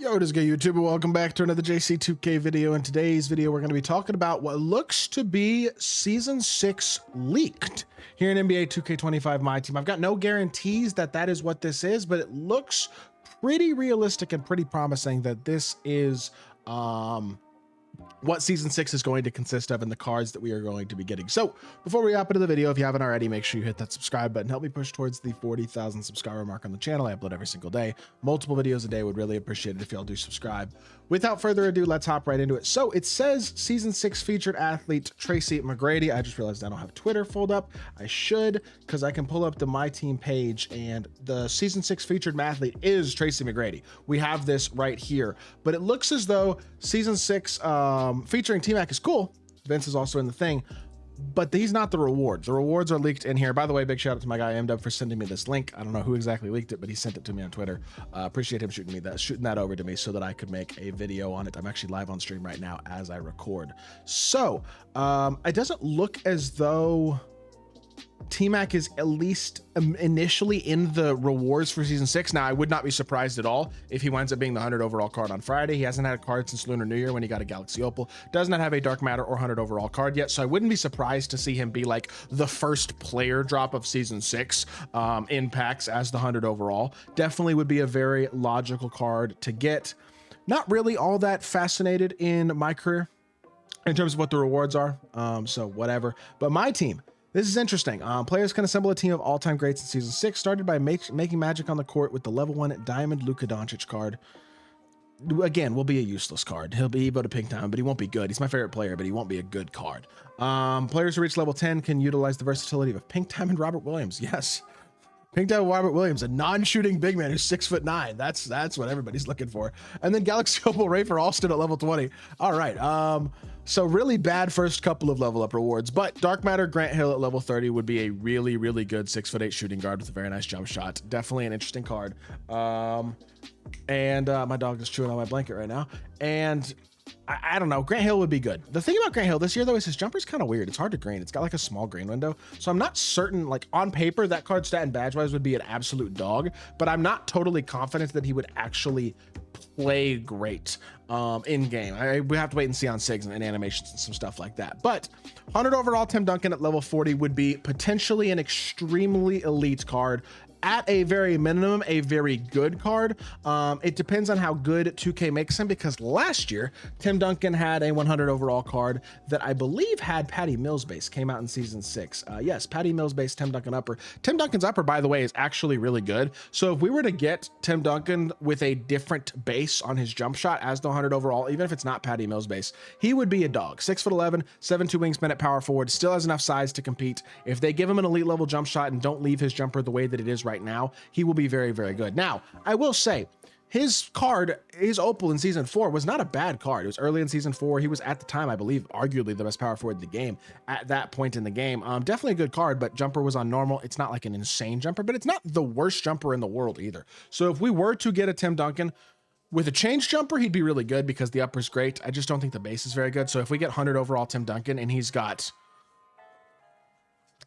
Yo, what is good, YouTube? Welcome back to another JC2K video. In today's video, we're going to be talking about what looks to be Season 6 leaked here in NBA 2K25 My Team. I've got no guarantees that that is what this is, but it looks pretty realistic and pretty promising that this is what Season 6 is going to consist of and the cards that we are going to be getting. So before we hop into the video, if you haven't already, make sure you hit that subscribe button. Help me push towards the 40,000 subscriber mark on the channel. I upload every single day, multiple videos a day. Would really appreciate it if y'all do subscribe. Without further ado, let's hop right into it. So it says Season 6 featured athlete Tracy McGrady. I just realized I don't have Twitter pulled up. I should, because I can pull up the My Team page, and the Season 6 featured athlete is Tracy McGrady. We have this right here, but it looks as though Season 6 featuring T-Mac is cool. Vince is also in the thing, but he's not the rewards. The rewards are leaked in here. By the way, big shout out to my guy MW for sending me this link. I don't know who exactly leaked it, but he sent it to me on Twitter. Appreciate him shooting that over to me so that I could make a video on it. I'm actually live on stream right now as I record. So it doesn't look as though T-Mac is at least initially in the rewards for Season 6. Now, I would not be surprised at all if he winds up being the 100 overall card on Friday. He hasn't had a card since Lunar New Year when he got a Galaxy Opal. Does not have a Dark Matter or 100 overall card yet, so I wouldn't be surprised to see him be like the first player drop of Season 6 in packs as the 100 overall. Definitely would be a very logical card to get. Not really all that fascinated in my career in terms of what the rewards are, so whatever. But My Team, this is interesting. Players can assemble a team of all-time greats in Season 6, started by making magic on the court with the level 1 Diamond Luka Doncic card. Again, will be a useless card. He'll be able to Pink Diamond, but he won't be good. He's my favorite player, but he won't be a good card. Players who reach level 10 can utilize the versatility of a Pink Diamond Robert Williams. Yes. Pink Diamond Robert Williams, a non-shooting big man who's 6'9". That's what everybody's looking for. And then Galaxy Opal Rafer Alston at level 20. All right. So really bad first couple of level up rewards, but Dark Matter Grant Hill at level 30 would be a really, really good 6'8" shooting guard with a very nice jump shot. Definitely an interesting card. My dog is chewing on my blanket right now. And I don't know, Grant Hill would be good. The thing about Grant Hill this year, though, is his jumper's kind of weird. It's hard to green. It's got like a small green window. So I'm not certain, like on paper, that card stat and badge wise would be an absolute dog, but I'm not totally confident that he would actually play great in game. We have to wait and see on SIGs and animations and some stuff like that. But 100 overall Tim Duncan at level 40 would be potentially an extremely elite card. At a very minimum, a very good card. It depends on how good 2K makes him, because last year Tim Duncan had a 100 overall card that I believe had Patty Mills base, came out in Season 6. Yes, Patty Mills base, Tim Duncan upper. Tim Duncan's upper, by the way, is actually really good. So if we were to get Tim Duncan with a different base on his jump shot as the 100 overall, even if it's not Patty Mills base, he would be a dog. 6'11", 7'2" wingspan at power forward, still has enough size to compete. If they give him an elite level jump shot and don't leave his jumper the way that it is right now, he will be very, very good. Now, I will say, his card, his Opal in Season 4 was not a bad card. It was early in Season 4. He was, at the time, I believe, arguably the best power forward in the game at that point in the game. Definitely a good card, but jumper was on normal. It's not like an insane jumper, but it's not the worst jumper in the world either. So if we were to get a Tim Duncan with a change jumper, he'd be really good because the upper's great. I just don't think the base is very good. So if we get 100 overall Tim Duncan and he's got,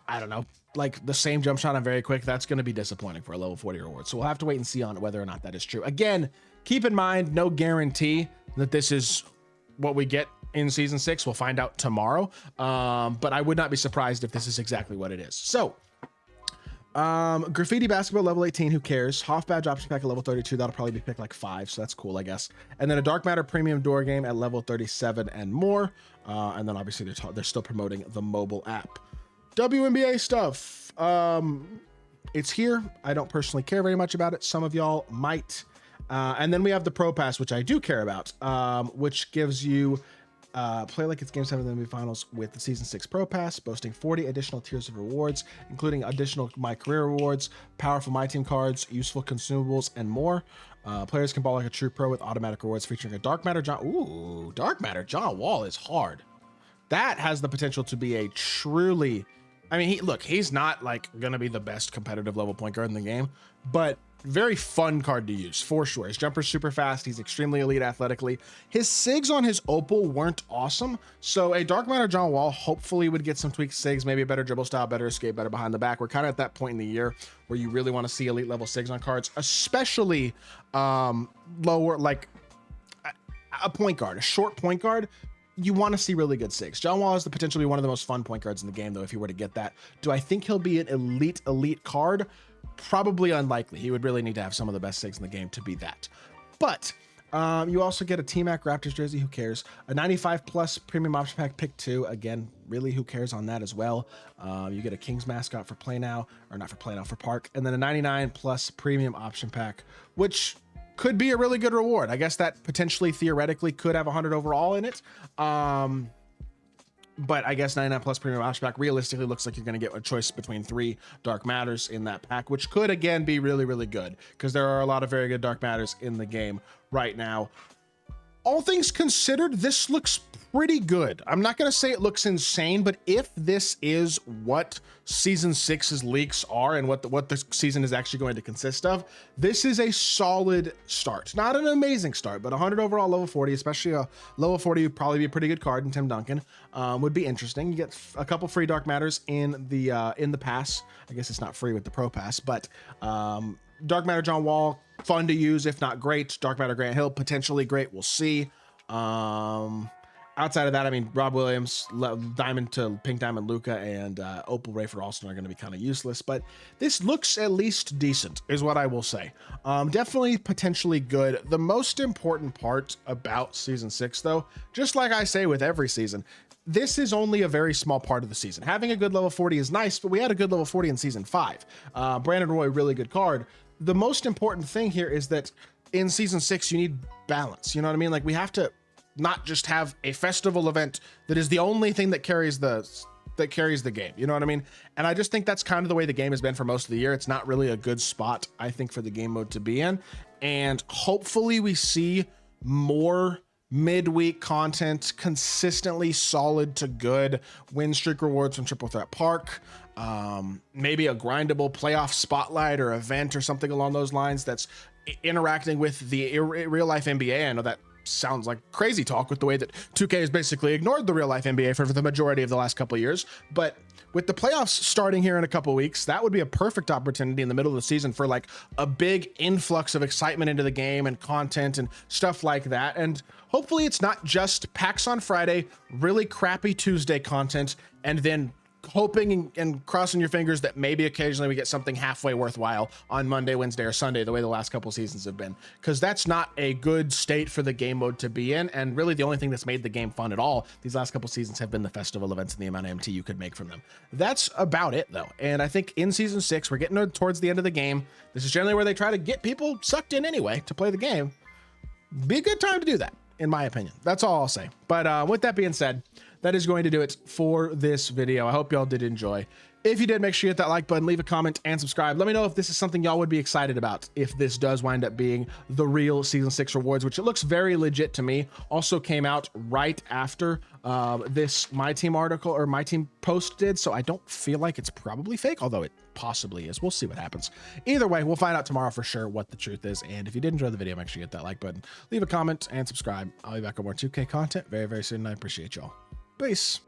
I don't know, like the same jump shot on very quick, that's going to be disappointing for a level 40 reward. So we'll have to wait and see on whether or not that is true. Again, keep in mind, no guarantee that this is what we get in Season 6. We'll find out tomorrow. But I would not be surprised if this is exactly what it is. So Graffiti Basketball level 18, who cares? Hoff Badge option pack at level 32, that'll probably be picked like 5, so that's cool, I guess. And then a Dark Matter Premium Door Game at level 37 and more. And then obviously they're still promoting the mobile app. WNBA stuff. It's here. I don't personally care very much about it. Some of y'all might. And then we have the Pro Pass, which I do care about, which gives you play like it's Game 7 of the NBA Finals with the Season 6 Pro Pass, boasting 40 additional tiers of rewards, including additional My Career rewards, powerful My Team cards, useful consumables, and more. Players can ball like a true pro with automatic rewards featuring a Dark Matter John. Ooh, Dark Matter John Wall is hard. That has the potential to be a truly, I mean, he's not like gonna be the best competitive level point guard in the game, but very fun card to use for sure. His jumper's super fast. He's extremely elite athletically. His SIGs on his Opal weren't awesome. So a Dark Matter John Wall hopefully would get some tweaked SIGs, maybe a better dribble style, better escape, better behind the back. We're kind of at that point in the year where you really want to see elite level SIGs on cards, especially lower, like a point guard, a short point guard, you want to see really good sigs. John Wall has the potential to be one of the most fun point guards in the game, though, if he were to get that. Do I think he'll be an elite card? Probably unlikely. He would really need to have some of the best sigs in the game to be that. But you also get a T-Mac Raptors jersey. Who cares? A 95 plus premium option pack pick 2. Again, really, who cares on that as well? You get a Kings mascot for play now, or not for play now, for park. And then a 99 plus premium option pack, which could be a really good reward. I guess that potentially theoretically could have 100 overall in it. But I guess 99 plus premium option pack realistically looks like you're going to get a choice between 3 dark matters in that pack, which could again be really good, because there are a lot of very good dark matters in the game right now. All things considered, this looks pretty good. I'm not going to say it looks insane, but if this is what season 6's leaks are and what the season is actually going to consist of, this is a solid start. Not an amazing start, but 100 overall, level 40, especially a level 40 would probably be a pretty good card in Tim Duncan. Would be interesting. You get a couple free dark matters in the pass. I guess it's not free with the pro pass, but dark matter John Wall, fun to use, if not great. Dark matter Grant Hill, potentially great. We'll see. Outside of that, I mean, Rob Williams, Diamond to Pink Diamond Luca, and Opal Rayford Alston are going to be kind of useless, but this looks at least decent, is what I will say. Definitely potentially good. The most important part about season 6, though, just like I say with every season, this is only a very small part of the season. Having a good level 40 is nice, but we had a good level 40 in season 5. Brandon Roy, really good card. The most important thing here is that in season 6, you need balance. You know what I mean? Like, we have to not just have a festival event that is the only thing that carries the game. You know what I mean? And I just think that's kind of the way the game has been for most of the year. It's not really a good spot, I think, for the game mode to be in. And hopefully we see more midweek content, consistently solid to good win streak rewards from Triple Threat Park. Maybe a grindable playoff spotlight or event or something along those lines that's interacting with the real life NBA. I know that sounds like crazy talk with the way that 2K has basically ignored the real life NBA for the majority of the last couple of years, but with the playoffs starting here in a couple of weeks, that would be a perfect opportunity in the middle of the season for like a big influx of excitement into the game and content and stuff like that. And hopefully it's not just packs on Friday, really crappy Tuesday content, and then hoping and crossing your fingers that maybe occasionally we get something halfway worthwhile on Monday, Wednesday, or Sunday, the way the last couple seasons have been, because that's not a good state for the game mode to be in. And really the only thing that's made the game fun at all these last couple seasons have been the festival events and the amount of MT you could make from them. That's about it though. And I think in season 6, we're getting towards the end of the game. This is generally where they try to get people sucked in anyway to play the game. Be a good time to do that, in my opinion. That's all I'll say. But with that being said, that is going to do it for this video. I hope y'all did enjoy. If you did, make sure you hit that like button, leave a comment, and subscribe. Let me know if this is something y'all would be excited about, if this does wind up being the real season 6 rewards, which it looks very legit to me. Also came out right after this My Team article or My Team post did, so I don't feel like it's probably fake, although it possibly is. We'll see what happens. Either way, we'll find out tomorrow for sure what the truth is. And if you did enjoy the video, make sure you hit that like button, leave a comment, and subscribe. I'll be back with more 2K content very soon, and I appreciate y'all. Peace.